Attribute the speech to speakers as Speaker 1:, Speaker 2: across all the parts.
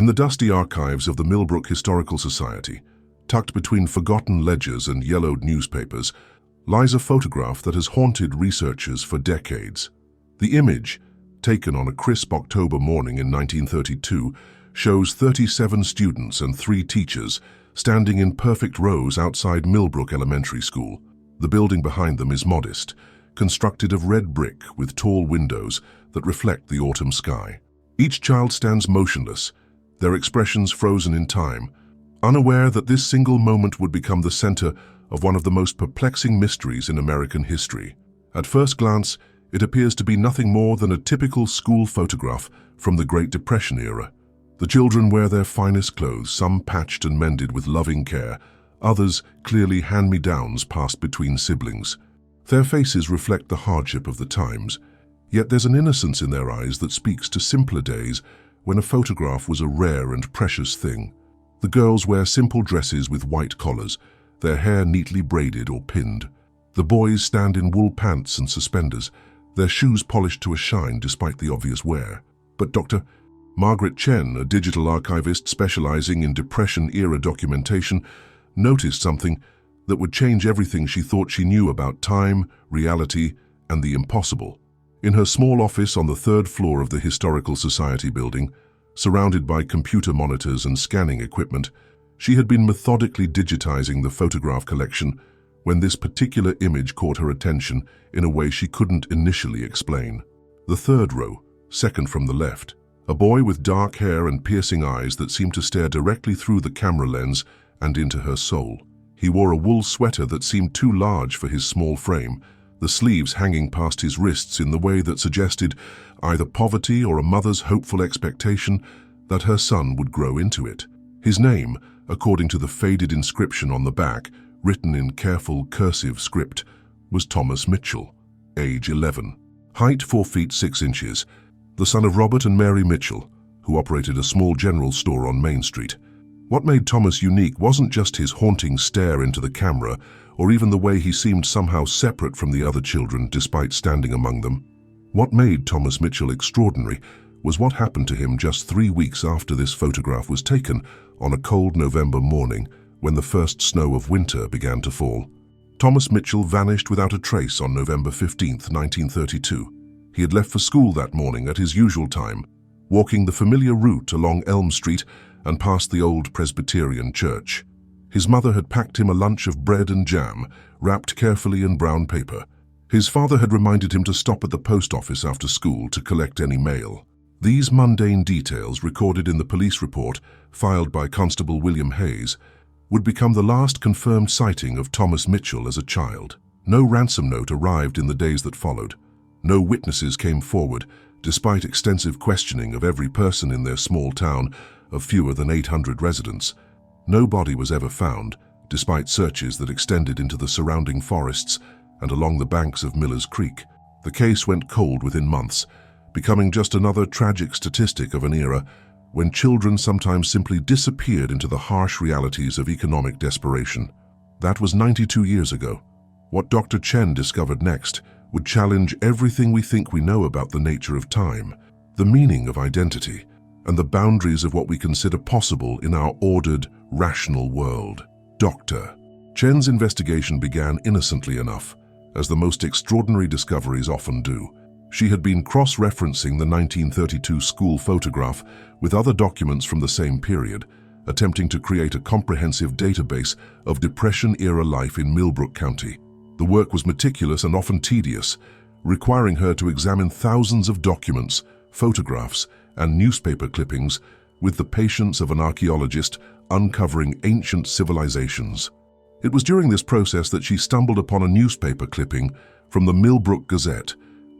Speaker 1: In the dusty archives of the Millbrook Historical Society, tucked between forgotten ledgers and yellowed newspapers, lies a photograph that has haunted researchers for decades. The image, taken on a crisp October morning in 1932, shows 37 students and 3 teachers standing in perfect rows outside Millbrook Elementary School. The building behind them is modest, constructed of red brick with tall windows that reflect the autumn sky. Each child stands motionless, their expressions frozen in time, unaware that this single moment would become the center of one of the most perplexing mysteries in American history. At first glance, it appears to be nothing more than a typical school photograph from the Great Depression era. The children wear their finest clothes, some patched and mended with loving care, others clearly hand-me-downs passed between siblings. Their faces reflect the hardship of the times, yet there's an innocence in their eyes that speaks to simpler days when a photograph was a rare and precious thing. The girls wear simple dresses with white collars, their hair neatly braided or pinned. The boys stand in wool pants and suspenders, their shoes polished to a shine despite the obvious wear. But Dr. Margaret Chen, a digital archivist specializing in Depression-era documentation, noticed something that would change everything she thought she knew about time, reality, and the impossible. In her small office on the 3rd floor of the Historical Society building, surrounded by computer monitors and scanning equipment, she had been methodically digitizing the photograph collection when this particular image caught her attention in a way she couldn't initially explain. The 3rd row, second from the left, a boy with dark hair and piercing eyes that seemed to stare directly through the camera lens and into her soul. He wore a wool sweater that seemed too large for his small frame, the sleeves hanging past his wrists in the way that suggested either poverty or a mother's hopeful expectation that her son would grow into it. His name, according to the faded inscription on the back, written in careful cursive script, was Thomas Mitchell, age 11. Height 4 feet 6 inches, the son of Robert and Mary Mitchell, who operated a small general store on Main Street. What made Thomas unique wasn't just his haunting stare into the camera, or even the way he seemed somehow separate from the other children despite standing among them. What made Thomas Mitchell extraordinary was what happened to him just 3 weeks after this photograph was taken on a cold November morning when the first snow of winter began to fall. Thomas Mitchell vanished without a trace on November 15, 1932. He had left for school that morning at his usual time, walking the familiar route along Elm Street and past the old Presbyterian church. His mother had packed him a lunch of bread and jam, wrapped carefully in brown paper. His father had reminded him to stop at the post office after school to collect any mail. These mundane details, recorded in the police report filed by Constable William Hayes, would become the last confirmed sighting of Thomas Mitchell as a child. No ransom note arrived in the days that followed. No witnesses came forward, despite extensive questioning of every person in their small town of fewer than 800 residents. No body was ever found, despite searches that extended into the surrounding forests and along the banks of Miller's Creek. The case went cold within months, becoming just another tragic statistic of an era when children sometimes simply disappeared into the harsh realities of economic desperation. That was 92 years ago. What Dr. Chen discovered next would challenge everything we think we know about the nature of time, the meaning of identity, and the boundaries of what we consider possible in our ordered, rational world. Dr. Chen's investigation began innocently enough, as the most extraordinary discoveries often do. She had been cross-referencing the 1932 school photograph with other documents from the same period, attempting to create a comprehensive database of Depression-era life in Millbrook County. The work was meticulous and often tedious, requiring her to examine thousands of documents, photographs, and newspaper clippings with the patience of an archaeologist uncovering ancient civilizations. It was during this process that she stumbled upon a newspaper clipping from the Millbrook Gazette,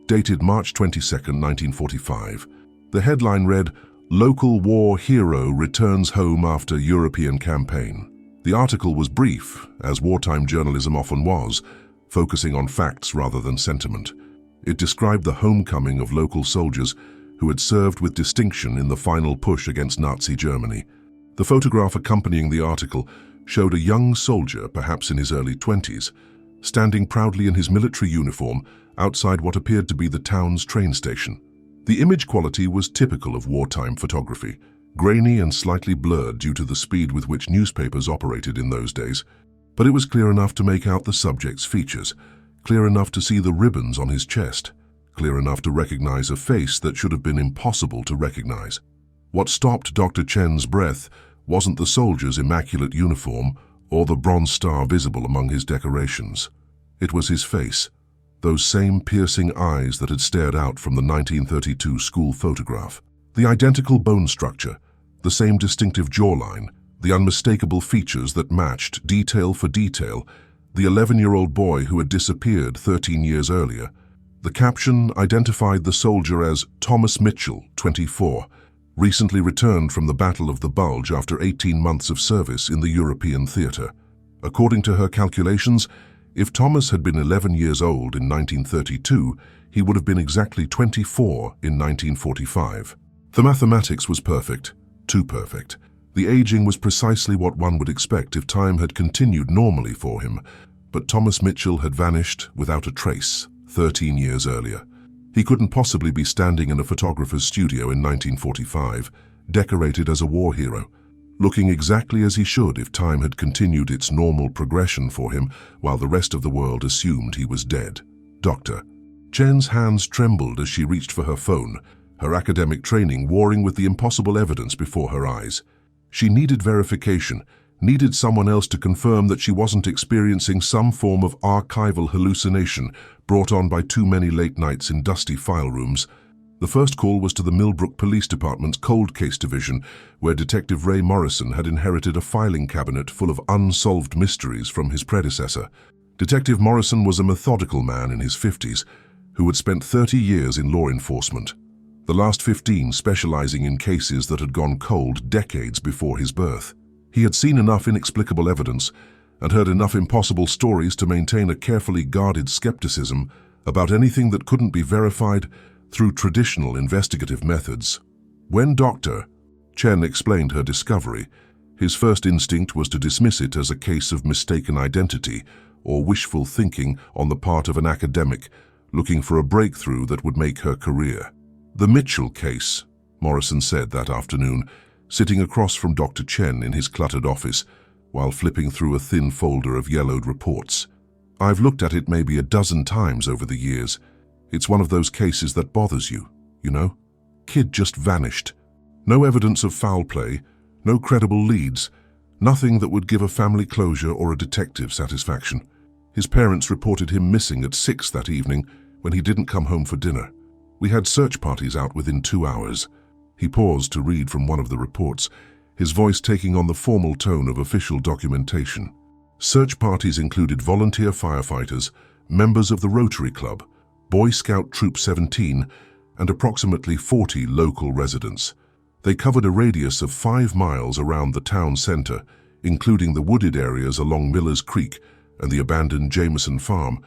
Speaker 1: dated March 22, 1945. The headline read, "Local War Hero Returns Home After European Campaign." The article was brief, as wartime journalism often was, focusing on facts rather than sentiment. It described the homecoming of local soldiers who had served with distinction in the final push against Nazi Germany. The photograph accompanying the article showed a young soldier, perhaps in his early 20s, standing proudly in his military uniform outside what appeared to be the town's train station. The image quality was typical of wartime photography, grainy and slightly blurred due to the speed with which newspapers operated in those days, but it was clear enough to make out the subject's features, clear enough to see the ribbons on his chest, clear enough to recognize a face that should have been impossible to recognize. What stopped Dr. Chen's breath wasn't the soldier's immaculate uniform or the bronze star visible among his decorations. It was his face, those same piercing eyes that had stared out from the 1932 school photograph. The identical bone structure, the same distinctive jawline, the unmistakable features that matched, detail for detail, the 11-year-old boy who had disappeared 13 years earlier. The caption identified the soldier as Thomas Mitchell, 24, recently returned from the Battle of the Bulge after 18 months of service in the European theater. According to her calculations, if Thomas had been 11 years old in 1932, he would have been exactly 24 in 1945. The mathematics was perfect, too perfect. The aging was precisely what one would expect if time had continued normally for him, but Thomas Mitchell had vanished without a trace 13 years earlier. He couldn't possibly be standing in a photographer's studio in 1945, decorated as a war hero, looking exactly as he should if time had continued its normal progression for him while the rest of the world assumed he was dead. Dr. Chen's hands trembled as she reached for her phone, her academic training warring with the impossible evidence before her eyes. She needed verification, needed someone else to confirm that she wasn't experiencing some form of archival hallucination brought on by too many late nights in dusty file rooms. The first call was to the Millbrook Police Department's Cold Case Division, where Detective Ray Morrison had inherited a filing cabinet full of unsolved mysteries from his predecessor. Detective Morrison was a methodical man in his 50s who had spent 30 years in law enforcement, the last 15 specializing in cases that had gone cold decades before his birth. He had seen enough inexplicable evidence and heard enough impossible stories to maintain a carefully guarded skepticism about anything that couldn't be verified through traditional investigative methods. When Dr. Chen explained her discovery, his first instinct was to dismiss it as a case of mistaken identity or wishful thinking on the part of an academic looking for a breakthrough that would make her career. "The Mitchell case," Morrison said that afternoon, sitting across from Dr. Chen in his cluttered office while flipping through a thin folder of yellowed reports. "I've looked at it maybe a dozen times over the years. It's one of those cases that bothers you, you know? Kid just vanished. No evidence of foul play, no credible leads, nothing that would give a family closure or a detective satisfaction. His parents reported him missing at 6 that evening when he didn't come home for dinner. We had search parties out within 2 hours." He paused to read from one of the reports, his voice taking on the formal tone of official documentation. Search parties included volunteer firefighters, members of the Rotary Club, Boy Scout Troop 17, and approximately 40 local residents. They covered a radius of 5 miles around the town center, including the wooded areas along Miller's Creek and the abandoned Jameson Farm.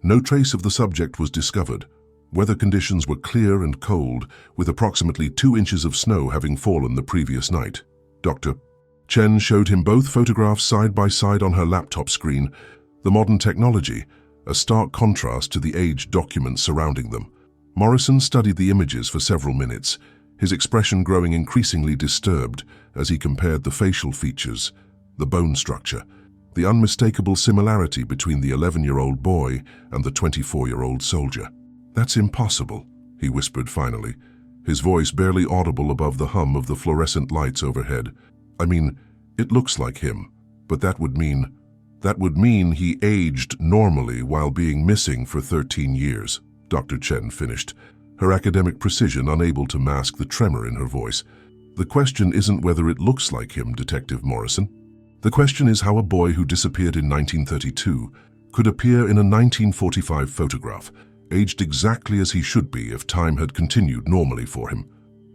Speaker 1: No trace of the subject was discovered. Weather conditions were clear and cold, with approximately 2 inches of snow having fallen the previous night. Dr. Chen showed him both photographs side by side on her laptop screen, the modern technology, a stark contrast to the aged documents surrounding them. Morrison studied the images for several minutes, his expression growing increasingly disturbed as he compared the facial features, the bone structure, the unmistakable similarity between the 11-year-old boy and the 24-year-old soldier. "That's impossible," he whispered finally, his voice barely audible above the hum of the fluorescent lights overhead. "I mean, it looks like him, but that would mean he aged normally while being missing for 13 years, Dr. Chen finished, her academic precision unable to mask the tremor in her voice. "The question isn't whether it looks like him, Detective Morrison. The question is how a boy who disappeared in 1932 could appear in a 1945 photograph, aged exactly as he should be if time had continued normally for him."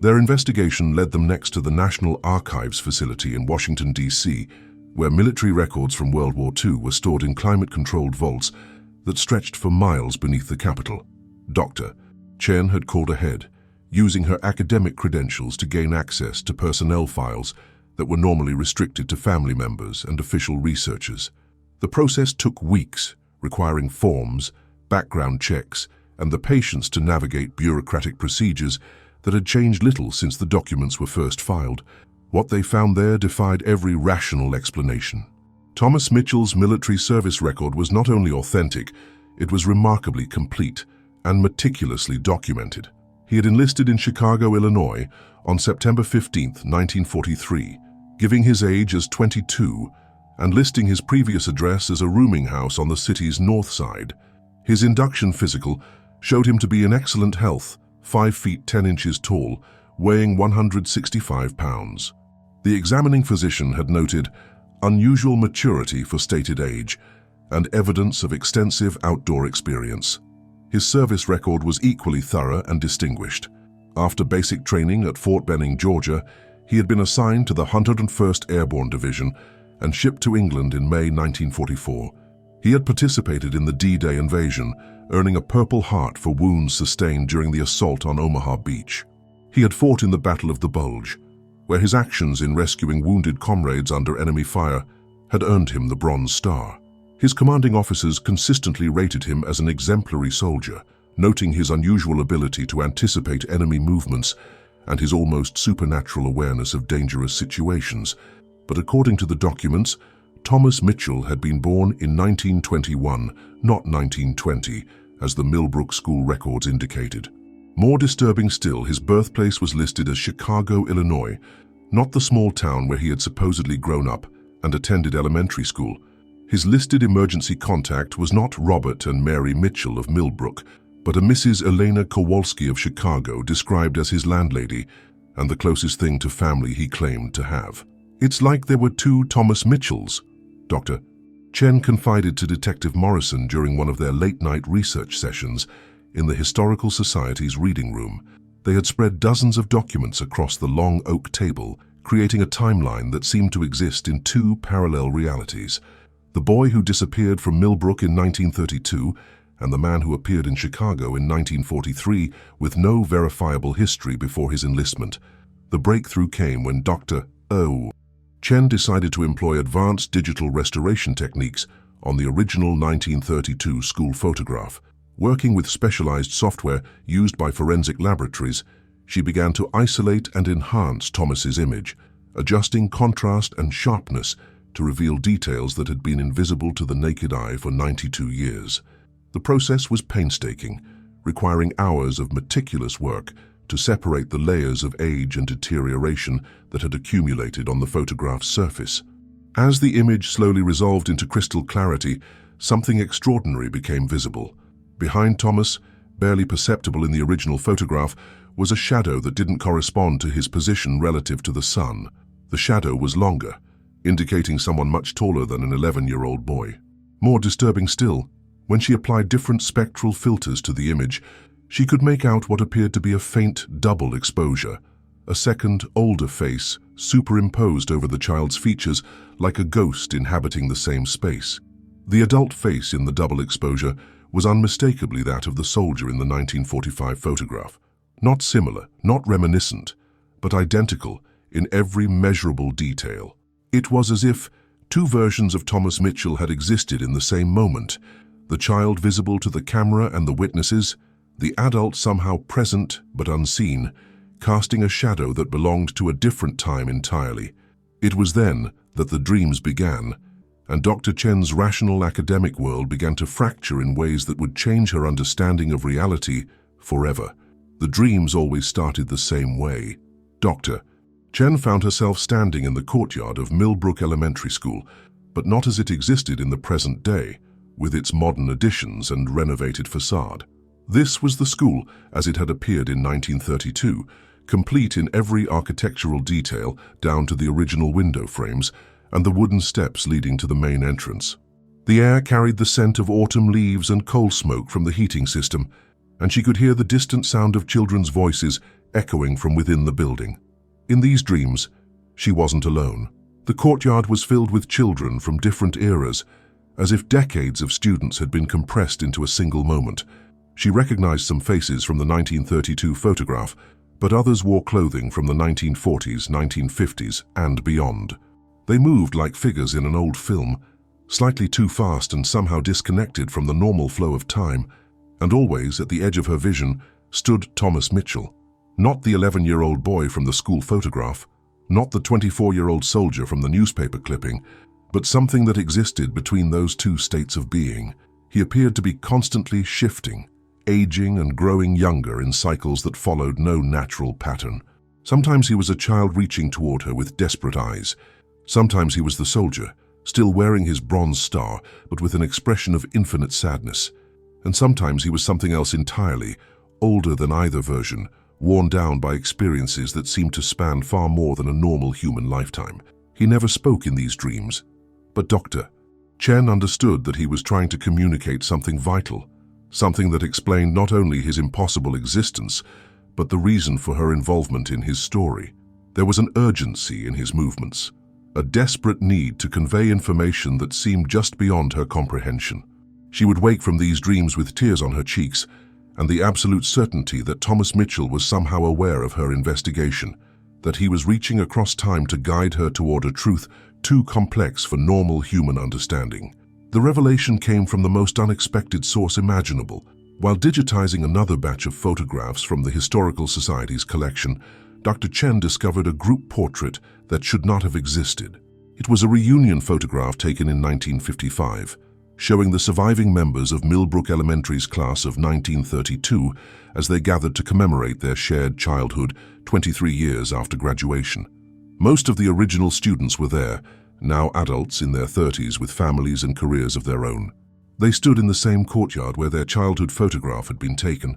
Speaker 1: Their investigation led them next to the National Archives facility in Washington, D.C., where military records from World War II were stored in climate-controlled vaults that stretched for miles beneath the Capitol. Dr. Chen had called ahead, using her academic credentials to gain access to personnel files that were normally restricted to family members and official researchers. The process took weeks, requiring forms, background checks, and the patience to navigate bureaucratic procedures that had changed little since the documents were first filed. What they found there defied every rational explanation. Thomas Mitchell's military service record was not only authentic, it was remarkably complete and meticulously documented. He had enlisted in Chicago, Illinois on September 15, 1943, giving his age as 22 and listing his previous address as a rooming house on the city's north side. His induction physical showed him to be in excellent health, 5 feet 10 inches tall, weighing 165 pounds. The examining physician had noted unusual maturity for stated age and evidence of extensive outdoor experience. His service record was equally thorough and distinguished. After basic training at Fort Benning, Georgia, he had been assigned to the 101st Airborne Division and shipped to England in May 1944. He had participated in the D-Day invasion, earning a Purple Heart for wounds sustained during the assault on Omaha Beach. He had fought in the Battle of the Bulge, where his actions in rescuing wounded comrades under enemy fire had earned him the Bronze Star. His commanding officers consistently rated him as an exemplary soldier, noting his unusual ability to anticipate enemy movements and his almost supernatural awareness of dangerous situations. But according to the documents, Thomas Mitchell had been born in 1921, not 1920, as the Millbrook School records indicated. More disturbing still, his birthplace was listed as Chicago, Illinois, not the small town where he had supposedly grown up and attended elementary school. His listed emergency contact was not Robert and Mary Mitchell of Millbrook, but a Mrs. Elena Kowalski of Chicago, described as his landlady and the closest thing to family he claimed to have. "It's like there were two Thomas Mitchells," Dr. Chen confided to Detective Morrison during one of their late-night research sessions in the Historical Society's reading room. They had spread dozens of documents across the long oak table, creating a timeline that seemed to exist in two parallel realities. The boy who disappeared from Millbrook in 1932 and the man who appeared in Chicago in 1943 with no verifiable history before his enlistment. The breakthrough came when Dr. Chen decided to employ advanced digital restoration techniques on the original 1932 school photograph. Working with specialized software used by forensic laboratories, she began to isolate and enhance Thomas's image, adjusting contrast and sharpness to reveal details that had been invisible to the naked eye for 92 years. The process was painstaking, requiring hours of meticulous work to separate the layers of age and deterioration that had accumulated on the photograph's surface. As the image slowly resolved into crystal clarity, something extraordinary became visible. Behind Thomas, barely perceptible in the original photograph, was a shadow that didn't correspond to his position relative to the sun. The shadow was longer, indicating someone much taller than an 11-year-old boy. More disturbing still, when she applied different spectral filters to the image, she could make out what appeared to be a faint double exposure, a second, older face superimposed over the child's features like a ghost inhabiting the same space. The adult face in the double exposure was unmistakably that of the soldier in the 1945 photograph. Not similar, not reminiscent, but identical in every measurable detail. It was as if two versions of Thomas Mitchell had existed in the same moment, the child visible to the camera and the witnesses, the adult somehow present but unseen, casting a shadow that belonged to a different time entirely. It was then that the dreams began, and Dr. Chen's rational academic world began to fracture in ways that would change her understanding of reality forever. The dreams always started the same way. Dr. Chen found herself standing in the courtyard of Millbrook Elementary School, but not as it existed in the present day, with its modern additions and renovated facade. This was the school as it had appeared in 1932, complete in every architectural detail down to the original window frames and the wooden steps leading to the main entrance. The air carried the scent of autumn leaves and coal smoke from the heating system, and she could hear the distant sound of children's voices echoing from within the building. In these dreams, she wasn't alone. The courtyard was filled with children from different eras, as if decades of students had been compressed into a single moment. She recognized some faces from the 1932 photograph, but others wore clothing from the 1940s, 1950s, and beyond. They moved like figures in an old film, slightly too fast and somehow disconnected from the normal flow of time, and always at the edge of her vision stood Thomas Mitchell. Not the 11-year-old boy from the school photograph, not the 24-year-old soldier from the newspaper clipping, but something that existed between those two states of being. He appeared to be constantly shifting, aging and growing younger in cycles that followed no natural pattern. Sometimes he was a child reaching toward her with desperate eyes. Sometimes he was the soldier, still wearing his bronze star, but with an expression of infinite sadness. And sometimes he was something else entirely, older than either version, worn down by experiences that seemed to span far more than a normal human lifetime. He never spoke in these dreams. But Dr. Chen understood that he was trying to communicate something vital, something that explained not only his impossible existence, but the reason for her involvement in his story. There was an urgency in his movements, a desperate need to convey information that seemed just beyond her comprehension. She would wake from these dreams with tears on her cheeks, and the absolute certainty that Thomas Mitchell was somehow aware of her investigation, that he was reaching across time to guide her toward a truth too complex for normal human understanding. The revelation came from the most unexpected source imaginable. While digitizing another batch of photographs from the Historical Society's collection, Dr. Chen discovered a group portrait that should not have existed. It was a reunion photograph taken in 1955, showing the surviving members of Millbrook Elementary's class of 1932 as they gathered to commemorate their shared childhood 23 years after graduation. Most of the original students were there, now adults in their 30s with families and careers of their own. They stood in the same courtyard where their childhood photograph had been taken,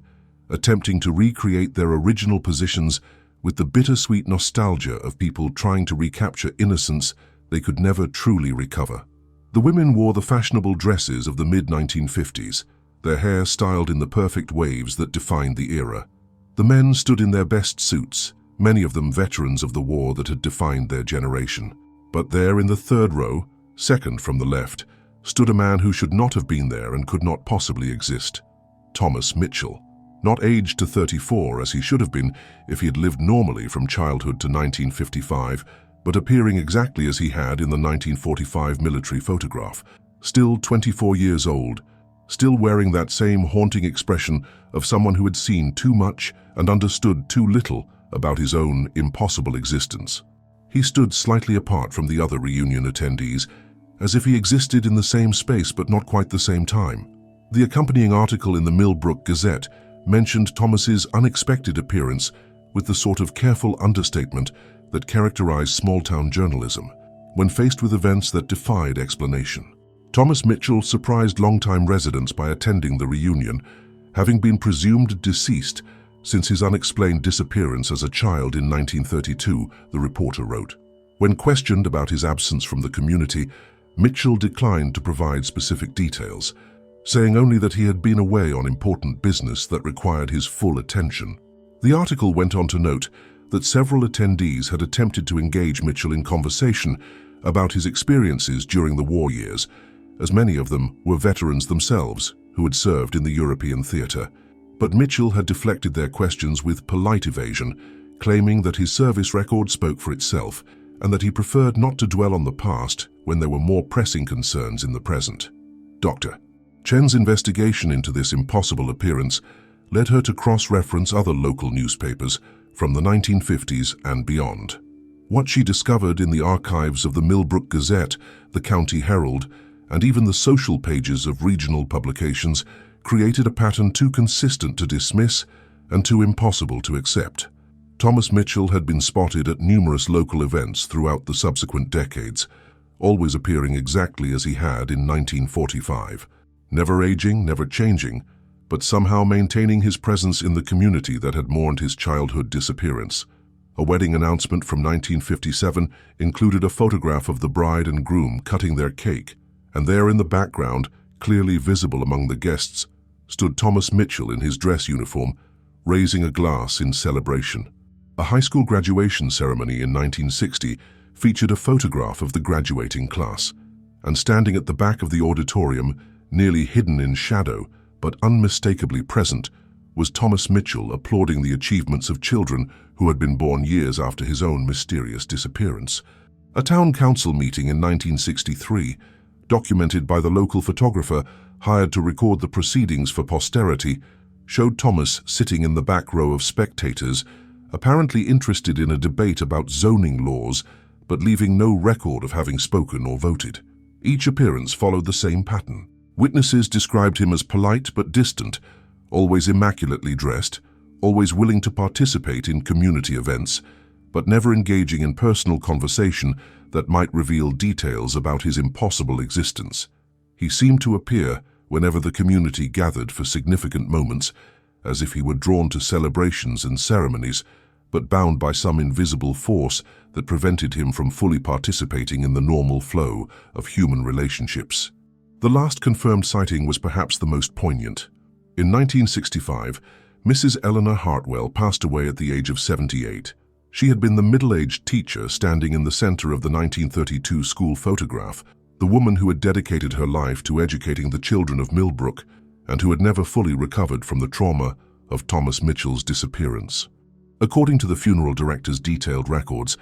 Speaker 1: attempting to recreate their original positions with the bittersweet nostalgia of people trying to recapture innocence they could never truly recover. The women wore the fashionable dresses of the mid-1950s, their hair styled in the perfect waves that defined the era. The men stood in their best suits, many of them veterans of the war that had defined their generation. But there in the third row, second from the left, stood a man who should not have been there and could not possibly exist. Thomas Mitchell. Not aged to 34 as he should have been if he had lived normally from childhood to 1955, but appearing exactly as he had in the 1945 military photograph. Still 24 years old, still wearing that same haunting expression of someone who had seen too much and understood too little about his own impossible existence. He stood slightly apart from the other reunion attendees, as if he existed in the same space but not quite the same time. The accompanying article in the Millbrook Gazette mentioned Thomas's unexpected appearance with the sort of careful understatement that characterized small-town journalism when faced with events that defied explanation. Thomas Mitchell surprised longtime residents by attending the reunion, having been presumed deceased since his unexplained disappearance as a child in 1932, the reporter wrote. When questioned about his absence from the community, Mitchell declined to provide specific details, saying only that he had been away on important business that required his full attention. The article went on to note that several attendees had attempted to engage Mitchell in conversation about his experiences during the war years, as many of them were veterans themselves who had served in the European theater. But Mitchell had deflected their questions with polite evasion, claiming that his service record spoke for itself and that he preferred not to dwell on the past when there were more pressing concerns in the present. Dr. Chen's investigation into this impossible appearance led her to cross-reference other local newspapers from the 1950s and beyond. What she discovered in the archives of the Millbrook Gazette, the County Herald, and even the social pages of regional publications created a pattern too consistent to dismiss and too impossible to accept. Thomas Mitchell had been spotted at numerous local events throughout the subsequent decades, always appearing exactly as he had in 1945, never aging, never changing, but somehow maintaining his presence in the community that had mourned his childhood disappearance. A wedding announcement from 1957 included a photograph of the bride and groom cutting their cake, and there in the background, clearly visible among the guests, stood Thomas Mitchell in his dress uniform, raising a glass in celebration. A high school graduation ceremony in 1960 featured a photograph of the graduating class, and standing at the back of the auditorium, nearly hidden in shadow, but unmistakably present, was Thomas Mitchell applauding the achievements of children who had been born years after his own mysterious disappearance. A town council meeting in 1963, documented by the local photographer hired to record the proceedings for posterity, showed Thomas sitting in the back row of spectators apparently interested in a debate about zoning laws, but leaving no record of having spoken or voted. Each appearance followed the same pattern. Witnesses described him as polite but distant, always immaculately dressed, always willing to participate in community events, but never engaging in personal conversation that might reveal details about his impossible existence. He seemed to appear whenever the community gathered for significant moments, as if he were drawn to celebrations and ceremonies, but bound by some invisible force that prevented him from fully participating in the normal flow of human relationships. The last confirmed sighting was perhaps the most poignant. In 1965, Mrs. Eleanor Hartwell passed away at the age of 78. She had been the middle-aged teacher standing in the center of the 1932 school photograph, the woman who had dedicated her life to educating the children of Millbrook and who had never fully recovered from the trauma of Thomas Mitchell's disappearance. According to the funeral director's detailed records,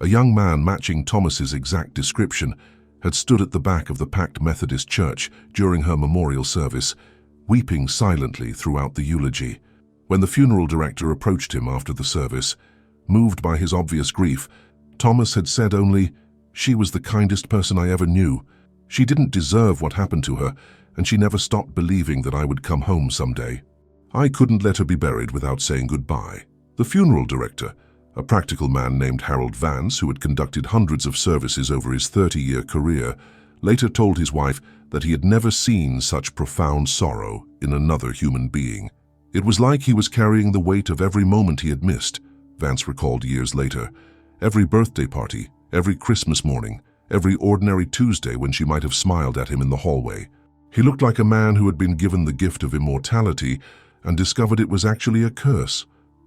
Speaker 1: a young man matching Thomas's exact description had stood at the back of the packed Methodist church during her memorial service, weeping silently throughout the eulogy. When the funeral director approached him after the service, moved by his obvious grief, Thomas had said only, "She was the kindest person I ever knew. She didn't deserve what happened to her, and she never stopped believing that I would come home someday. I couldn't let her be buried without saying goodbye." The funeral director, a practical man named Harold Vance, who had conducted hundreds of services over his 30-year career, later told his wife that he had never seen such profound sorrow in another human being. It was like he was carrying the weight of every moment he had missed, Vance recalled years later. Every birthday party, every Christmas morning, every ordinary Tuesday when she might have smiled at him in the hallway. He looked like a man who had been given the gift of immortality and discovered it was actually a curse.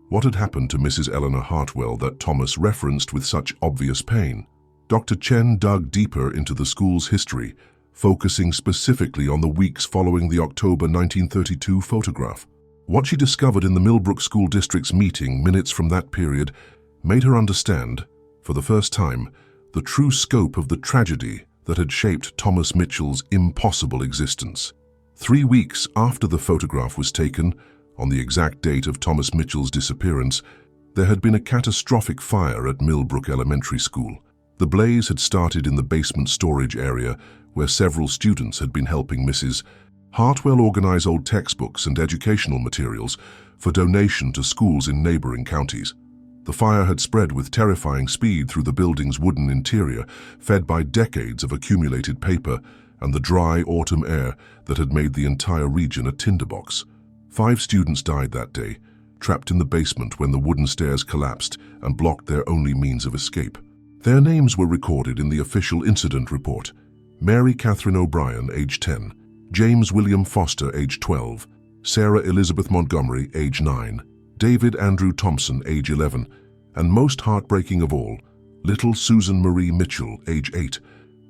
Speaker 1: What had happened to Mrs. Eleanor Hartwell that Thomas referenced with such obvious pain? Dr. Chen dug deeper into the school's history, focusing specifically on the weeks following the October 1932 photograph. What she discovered in the Millbrook School District's meeting minutes from that period made her understand, for the first time, the true scope of the tragedy that had shaped Thomas Mitchell's impossible existence. 3 weeks after the photograph was taken, on the exact date of Thomas Mitchell's disappearance, there had been a catastrophic fire at Millbrook Elementary School. The blaze had started in the basement storage area where several students had been helping Mrs. Hartwell organize old textbooks and educational materials for donation to schools in neighboring counties. The fire had spread with terrifying speed through the building's wooden interior, fed by decades of accumulated paper and the dry autumn air that had made the entire region a tinderbox. 5 students died that day, trapped in the basement when the wooden stairs collapsed and blocked their only means of escape. Their names were recorded in the official incident report: Mary Catherine O'Brien, age 10, James William Foster, age 12, Sarah Elizabeth Montgomery, age 9, David Andrew Thompson, age 11, and most heartbreaking of all, little Susan Marie Mitchell, age 8,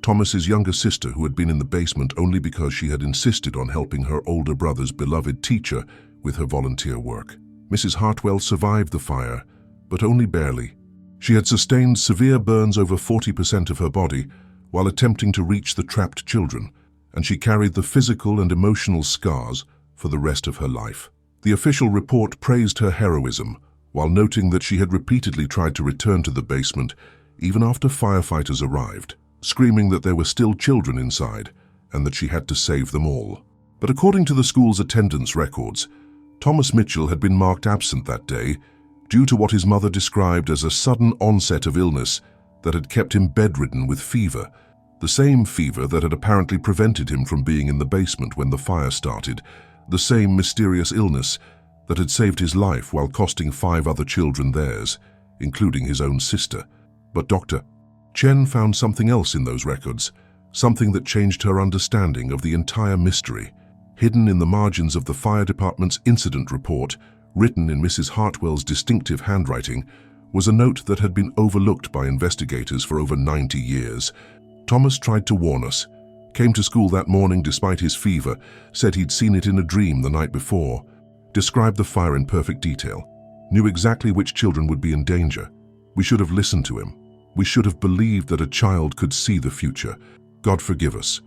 Speaker 1: Thomas's younger sister, who had been in the basement only because she had insisted on helping her older brother's beloved teacher with her volunteer work. Mrs. Hartwell survived the fire, but only barely. She had sustained severe burns over 40% of her body while attempting to reach the trapped children, and she carried the physical and emotional scars for the rest of her life. The official report praised her heroism, while noting that she had repeatedly tried to return to the basement even after firefighters arrived, screaming that there were still children inside and that she had to save them all. But according to the school's attendance records, Thomas Mitchell had been marked absent that day due to what his mother described as a sudden onset of illness that had kept him bedridden with fever, the same fever that had apparently prevented him from being in the basement when the fire started, the same mysterious illness that had saved his life while costing 5 other children theirs, including his own sister. But Dr. Chen found something else in those records, something that changed her understanding of the entire mystery. Hidden in the margins of the fire department's incident report, written in Mrs. Hartwell's distinctive handwriting, was a note that had been overlooked by investigators for over 90 years. Thomas tried to warn us, came to school that morning despite his fever, said he'd seen it in a dream the night before, described the fire in perfect detail, knew exactly which children would be in danger. We should have listened to him. We should have believed that a child could see the future. God forgive us.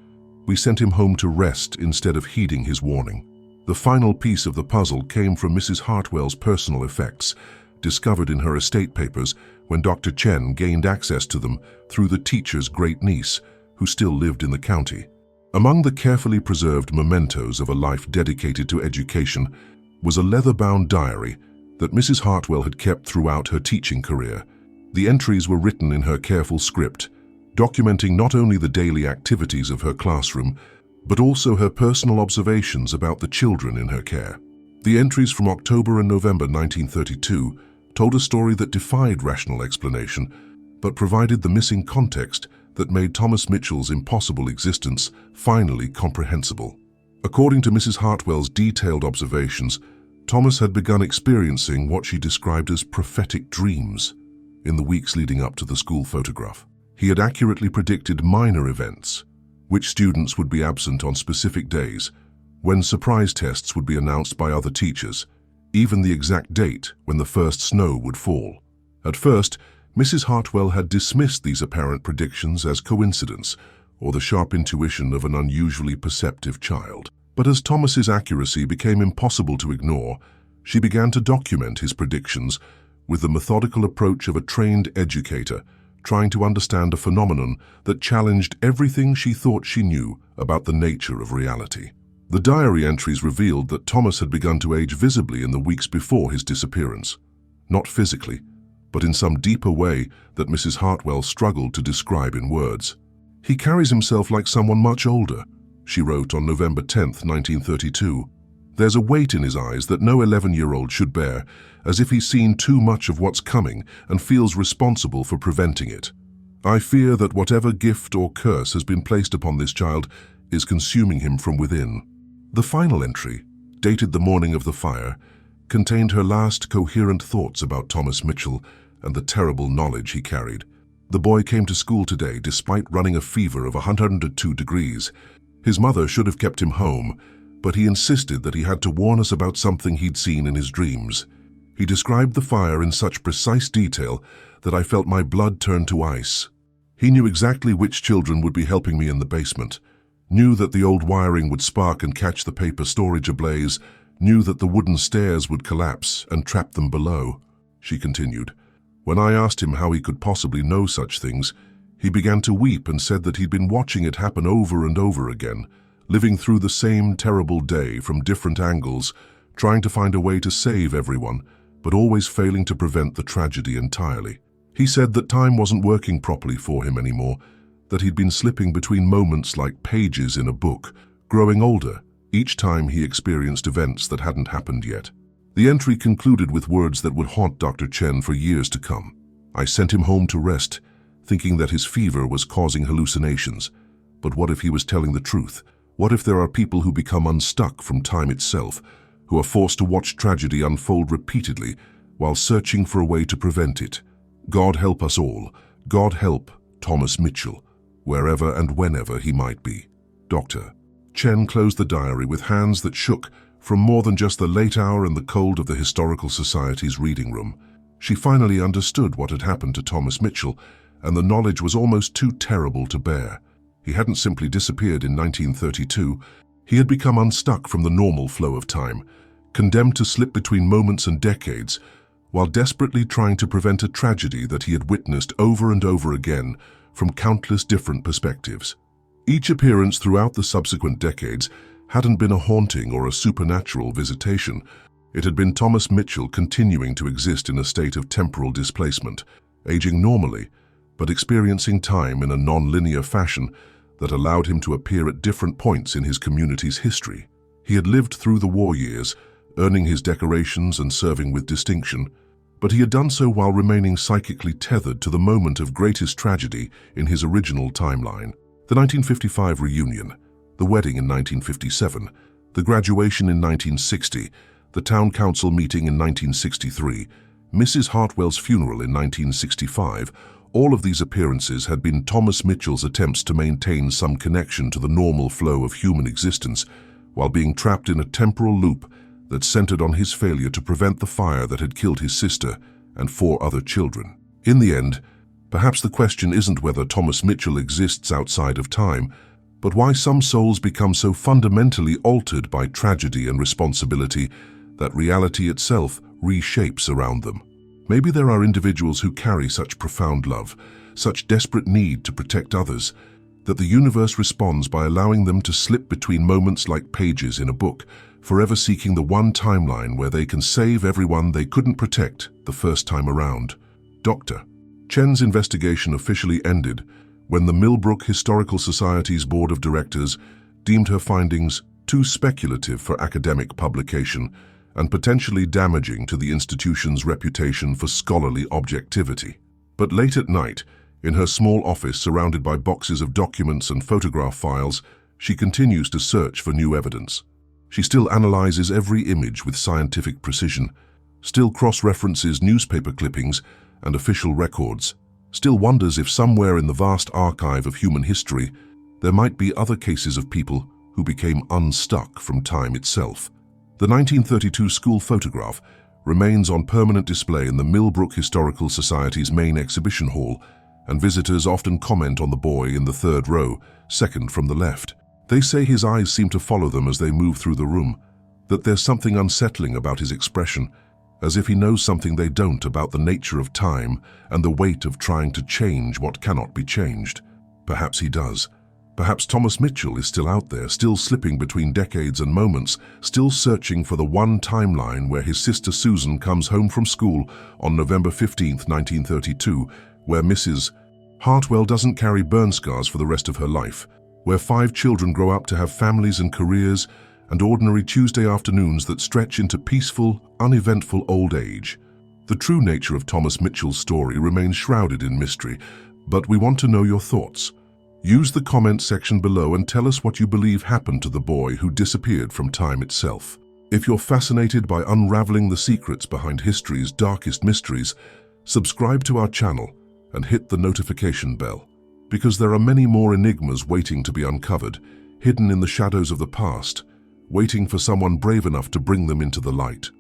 Speaker 1: We sent him home to rest instead of heeding his warning. The final piece of the puzzle came from Mrs. Hartwell's personal effects, discovered in her estate papers when Dr. Chen gained access to them through the teacher's great-niece, who still lived in the county. Among the carefully preserved mementos of a life dedicated to education was a leather-bound diary that Mrs. Hartwell had kept throughout her teaching career. The entries were written in her careful script, documenting not only the daily activities of her classroom, but also her personal observations about the children in her care. The entries from October and November 1932 told a story that defied rational explanation, but provided the missing context that made Thomas Mitchell's impossible existence finally comprehensible. According to Mrs. Hartwell's detailed observations, Thomas had begun experiencing what she described as prophetic dreams in the weeks leading up to the school photograph. He had accurately predicted minor events, which students would be absent on specific days, when surprise tests would be announced by other teachers, even the exact date when the first snow would fall. At first, Mrs. Hartwell had dismissed these apparent predictions as coincidence or the sharp intuition of an unusually perceptive child. But as Thomas's accuracy became impossible to ignore, she began to document his predictions with the methodical approach of a trained educator, trying to understand a phenomenon that challenged everything she thought she knew about the nature of reality. The diary entries revealed that Thomas had begun to age visibly in the weeks before his disappearance. Not physically, but in some deeper way that Mrs. Hartwell struggled to describe in words. "He carries himself like someone much older," she wrote on November 10, 1932. "There's a weight in his eyes that no 11-year-old should bear, as if he's seen too much of what's coming and feels responsible for preventing it. I fear that whatever gift or curse has been placed upon this child is consuming him from within." The final entry, dated the morning of the fire, contained her last coherent thoughts about Thomas Mitchell and the terrible knowledge he carried. "The boy came to school today despite running a fever of 102 degrees. His mother should have kept him home, but he insisted that he had to warn us about something he'd seen in his dreams. He described the fire in such precise detail that I felt my blood turn to ice. He knew exactly which children would be helping me in the basement, knew that the old wiring would spark and catch the paper storage ablaze, knew that the wooden stairs would collapse and trap them below," she continued. "When I asked him how he could possibly know such things, he began to weep and said that he'd been watching it happen over and over again, living through the same terrible day from different angles, trying to find a way to save everyone, but always failing to prevent the tragedy entirely. He said that time wasn't working properly for him anymore, that he'd been slipping between moments like pages in a book, growing older each time he experienced events that hadn't happened yet." The entry concluded with words that would haunt Dr. Chen for years to come. "I sent him home to rest, thinking that his fever was causing hallucinations. But what if he was telling the truth? What if there are people who become unstuck from time itself, who are forced to watch tragedy unfold repeatedly while searching for a way to prevent it? God help us all. God help Thomas Mitchell, wherever and whenever he might be. Dr." Chen closed the diary with hands that shook from more than just the late hour and the cold of the Historical Society's reading room. She finally understood what had happened to Thomas Mitchell, and the knowledge was almost too terrible to bear. He hadn't simply disappeared in 1932, he had become unstuck from the normal flow of time, condemned to slip between moments and decades, while desperately trying to prevent a tragedy that he had witnessed over and over again from countless different perspectives. Each appearance throughout the subsequent decades hadn't been a haunting or a supernatural visitation. It had been Thomas Mitchell continuing to exist in a state of temporal displacement, aging normally, but experiencing time in a non-linear fashion that allowed him to appear at different points in his community's history. He had lived through the war years, earning his decorations and serving with distinction, but he had done so while remaining psychically tethered to the moment of greatest tragedy in his original timeline. The 1955 reunion, the wedding in 1957, the graduation in 1960, the town council meeting in 1963, Mrs. Hartwell's funeral in 1965, all of these appearances had been Thomas Mitchell's attempts to maintain some connection to the normal flow of human existence while being trapped in a temporal loop that centered on his failure to prevent the fire that had killed his sister and 4 other children. In the end, perhaps the question isn't whether Thomas Mitchell exists outside of time, but why some souls become so fundamentally altered by tragedy and responsibility that reality itself reshapes around them. Maybe there are individuals who carry such profound love, such desperate need to protect others, that the universe responds by allowing them to slip between moments like pages in a book, forever seeking the one timeline where they can save everyone they couldn't protect the first time around. Dr. Chen's investigation officially ended when the Millbrook Historical Society's Board of Directors deemed her findings too speculative for academic publication and potentially damaging to the institution's reputation for scholarly objectivity. But late at night, in her small office surrounded by boxes of documents and photograph files, she continues to search for new evidence. She still analyzes every image with scientific precision, still cross-references newspaper clippings and official records, still wonders if somewhere in the vast archive of human history there might be other cases of people who became unstuck from time itself. The 1932 school photograph remains on permanent display in the Millbrook Historical Society's main exhibition hall, and visitors often comment on the boy in the third row, second from the left. They say his eyes seem to follow them as they move through the room, that there's something unsettling about his expression, as if he knows something they don't about the nature of time and the weight of trying to change what cannot be changed. Perhaps he does. Perhaps Thomas Mitchell is still out there, still slipping between decades and moments, still searching for the one timeline where his sister Susan comes home from school on November 15, 1932, where Mrs. Hartwell doesn't carry burn scars for the rest of her life, where 5 children grow up to have families and careers and ordinary Tuesday afternoons that stretch into peaceful, uneventful old age. The true nature of Thomas Mitchell's story remains shrouded in mystery, but we want to know your thoughts. Use the comment section below and tell us what you believe happened to the boy who disappeared from time itself. If you're fascinated by unraveling the secrets behind history's darkest mysteries, subscribe to our channel and hit the notification bell, because there are many more enigmas waiting to be uncovered, hidden in the shadows of the past, waiting for someone brave enough to bring them into the light.